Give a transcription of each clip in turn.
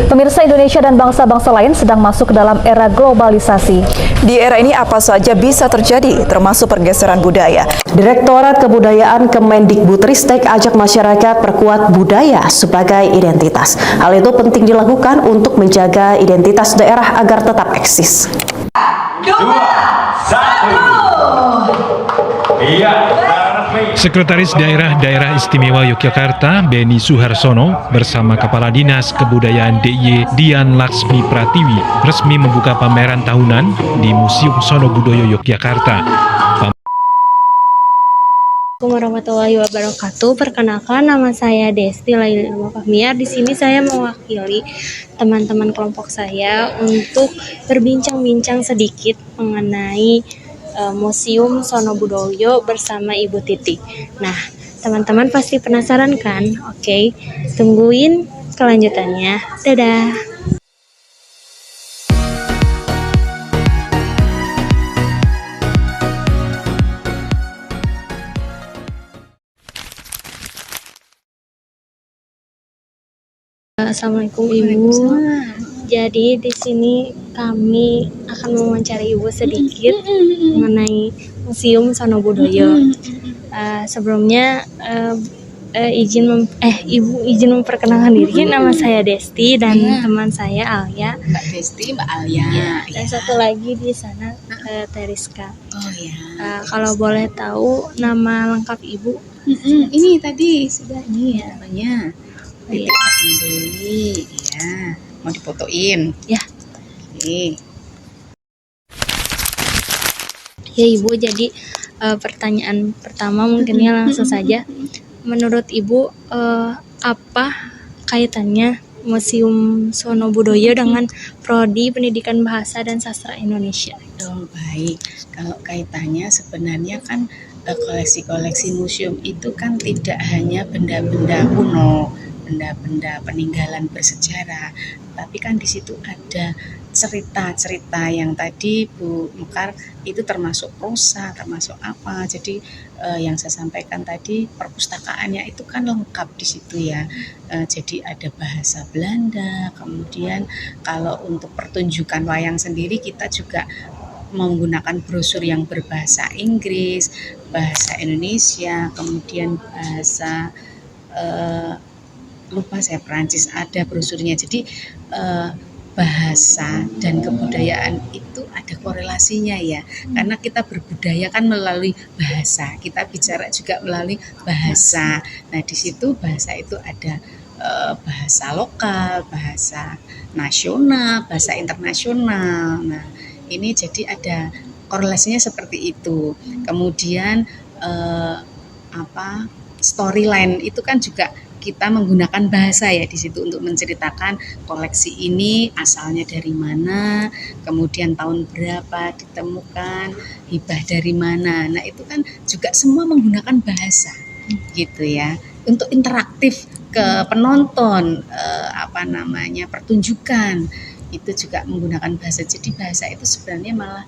Pemirsa, Indonesia dan bangsa-bangsa lain sedang masuk ke dalam era globalisasi. Di era ini apa saja bisa terjadi, termasuk pergeseran budaya. Direktorat Kebudayaan Kemendikbudristek ajak masyarakat perkuat budaya sebagai identitas. Hal itu penting dilakukan untuk menjaga identitas daerah agar tetap eksis. 2, 1. Iya. Sekretaris Daerah Istimewa Yogyakarta, Beni Suharsono, bersama Kepala Dinas Kebudayaan DIY Dian Laksmi Pratiwi, resmi membuka pameran tahunan di Museum Sono Budoyo Yogyakarta. Assalamualaikum warahmatullahi wabarakatuh. Perkenalkan, nama saya Desti Laili Fahmiar. Di sini saya mewakili teman-teman kelompok saya untuk berbincang-bincang sedikit mengenai Museum Sono Budoyo bersama Ibu Titi. Nah, teman-teman pasti penasaran kan? Oke, tungguin kelanjutannya. Dadah. Assalamualaikum Ibu. Jadi di sini kami akan mewawancari Ibu sedikit mengenai Museum Sono Budoyo. Sebelumnya Ibu izin memperkenalkan diri. Nama saya Desti dan teman saya Alia. Mbak Desti, Mbak Alia. Ya, dan satu lagi di sana Teriska. Oh ya. Kalau boleh tahu nama lengkap Ibu? Ini tadi sudah ini ya namanya. Iya. Dewi, ya. Mau difotoin? Ya. Oke. Ya Ibu, jadi pertanyaan pertama mungkinnya langsung saja. Menurut Ibu, apa kaitannya Museum Sono Budoyo dengan Prodi Pendidikan Bahasa dan Sastra Indonesia? Oh, baik. Kalau kaitannya sebenarnya kan koleksi-koleksi museum itu kan tidak hanya benda-benda kuno, benda-benda peninggalan bersejarah, tapi kan di situ ada cerita-cerita yang tadi Bu Mekar itu termasuk prosa, termasuk apa. Jadi yang saya sampaikan tadi perpustakaannya itu kan lengkap di situ ya. Jadi ada bahasa Belanda, kemudian kalau untuk pertunjukan wayang sendiri kita juga menggunakan brosur yang berbahasa Inggris, bahasa Indonesia, kemudian bahasa lupa saya Perancis ada brosurnya. Jadi bahasa dan kebudayaan itu ada korelasinya ya, karena kita berbudaya kan melalui bahasa, kita bicara juga melalui bahasa. Nah di situ bahasa itu ada bahasa lokal, bahasa nasional, bahasa internasional. Nah ini jadi ada korelasinya seperti itu. Kemudian storyline itu kan juga kita menggunakan bahasa ya di situ untuk menceritakan koleksi ini asalnya dari mana, kemudian tahun berapa ditemukan, hibah dari mana. Nah itu kan juga semua menggunakan bahasa gitu ya, untuk interaktif ke penonton, pertunjukan itu juga menggunakan bahasa. Jadi bahasa itu sebenarnya malah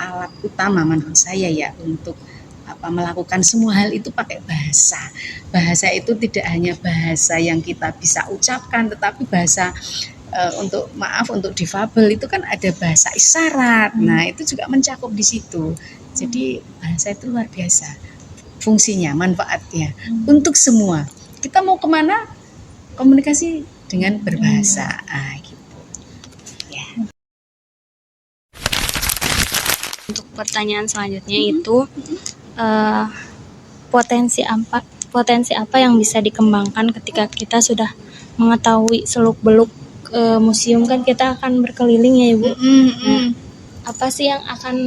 alat utama menurut saya ya untuk melakukan semua hal itu pakai bahasa. Bahasa itu tidak hanya bahasa yang kita bisa ucapkan, tetapi bahasa untuk difabel itu kan ada bahasa isyarat. Nah itu juga mencakup di situ. Jadi bahasa itu luar biasa fungsinya, manfaatnya untuk semua. Kita mau kemana? Komunikasi dengan berbahasa. Gitu. Ya. Untuk pertanyaan selanjutnya itu potensi apa yang bisa dikembangkan ketika kita sudah mengetahui seluk-beluk museum, kan kita akan berkeliling ya Ibu. Nah, apa sih yang akan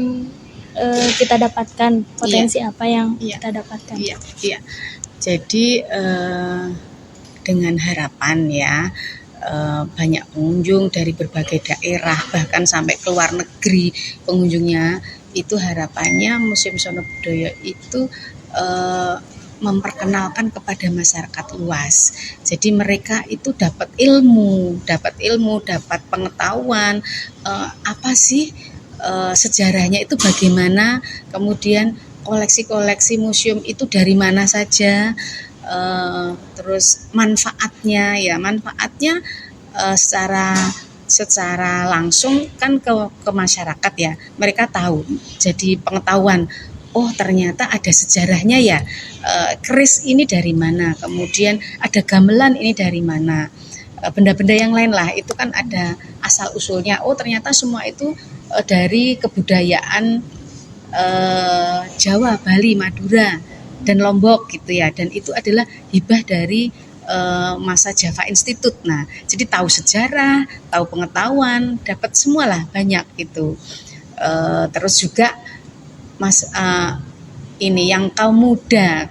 kita dapatkan, potensi apa yang kita dapatkan? Iya. Jadi dengan harapan ya banyak pengunjung dari berbagai daerah, bahkan sampai ke luar negeri pengunjungnya, itu harapannya Museum Sono Budoyo itu memperkenalkan kepada masyarakat luas. Jadi mereka itu dapat ilmu, dapat pengetahuan apa sih sejarahnya itu bagaimana, kemudian koleksi-koleksi museum itu dari mana saja, terus manfaatnya secara langsung kan ke masyarakat ya, mereka tahu, jadi pengetahuan, oh ternyata ada sejarahnya ya, keris ini dari mana, kemudian ada gamelan ini dari mana, benda-benda yang lain lah, itu kan ada asal usulnya, oh ternyata semua itu dari kebudayaan Jawa, Bali, Madura, dan Lombok gitu ya, dan itu adalah hibah dari masa Java Institute. Nah, jadi tahu sejarah, tahu pengetahuan, dapat semualah banyak gitu. Terus juga ini yang kaum muda,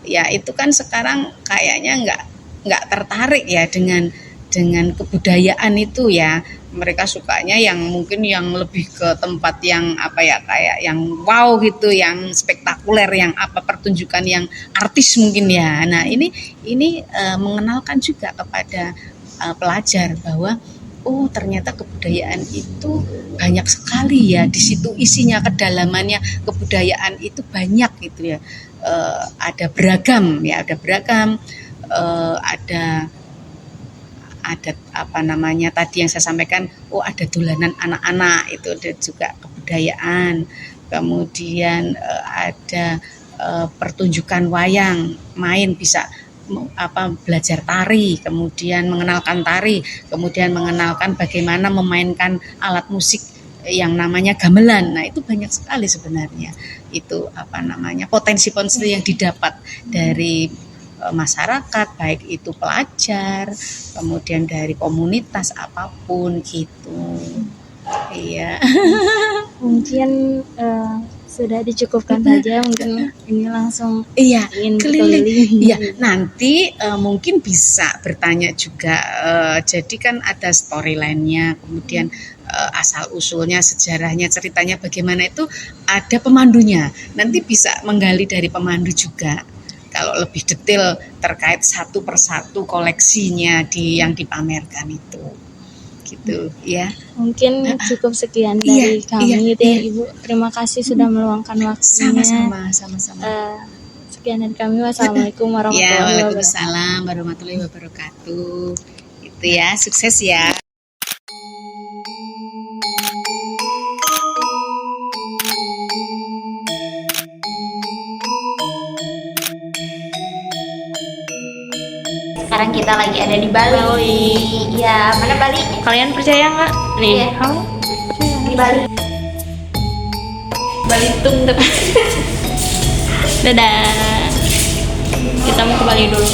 ya itu kan sekarang kayaknya nggak tertarik ya dengan kebudayaan itu ya. Mereka sukanya yang mungkin yang lebih ke tempat yang apa ya, kayak yang wow gitu, yang spektakuler, yang apa pertunjukan yang artis mungkin ya. Nah ini mengenalkan juga kepada pelajar bahwa oh ternyata kebudayaan itu banyak sekali ya, di situ isinya, kedalamannya kebudayaan itu banyak gitu ya. Ada beragam ya, ada apa namanya tadi yang saya sampaikan, oh ada dolanan anak-anak, itu ada juga kebudayaan, kemudian ada pertunjukan wayang, main bisa belajar tari, kemudian mengenalkan tari, kemudian mengenalkan bagaimana memainkan alat musik yang namanya gamelan. Nah itu banyak sekali sebenarnya, itu potensi-potensi yang didapat dari masyarakat, baik itu pelajar, kemudian dari komunitas apapun gitu. Iya. Mungkin sudah dicukupkan saja, mungkin ini langsung ingin keliling. berkeliling. Iya, nanti mungkin bisa bertanya juga. Jadi kan ada storyline-nya, kemudian asal usulnya, sejarahnya, ceritanya bagaimana, itu ada pemandunya. Nanti bisa menggali dari pemandu juga. Kalau lebih detail terkait satu persatu koleksinya yang dipamerkan itu, gitu ya. Mungkin cukup sekian dari kami gitu ya Ibu. Terima kasih sudah meluangkan waktunya. Sama-sama. Sekian dari kami. Wassalamualaikum warahmatullahi wabarakatuh. Waalaikumsalam warahmatullahi wabarakatuh. Itu ya, sukses ya. Sekarang kita lagi ada di Bali. Ya, mana Bali? Kalian percaya nggak? Nih, Iya. kamu Di Bali. Balitung tapi. Dadah. Kita mau ke Bali dulu.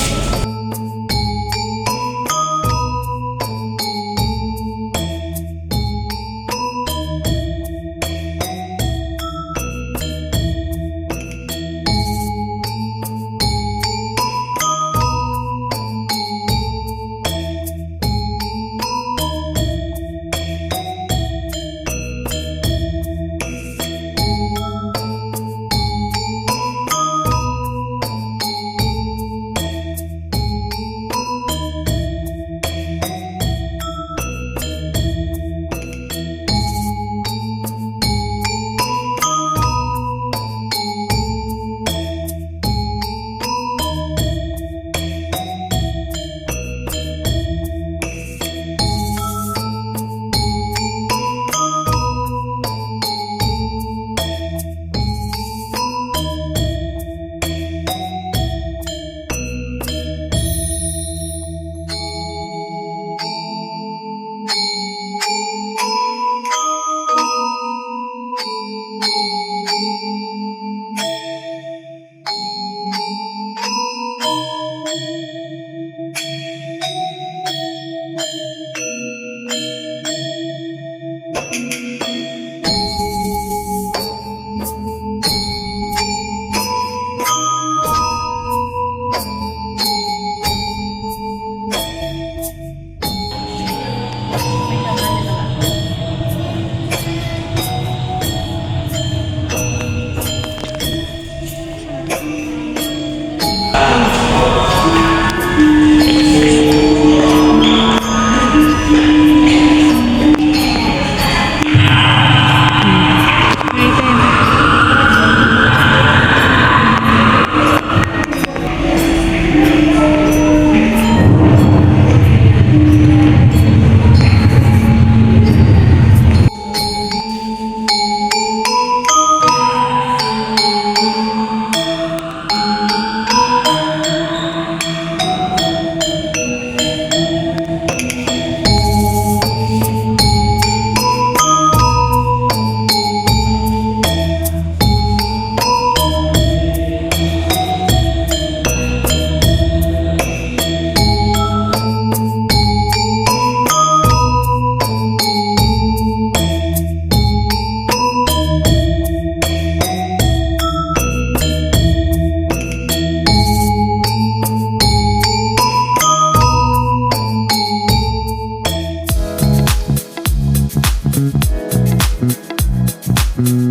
Jakarta.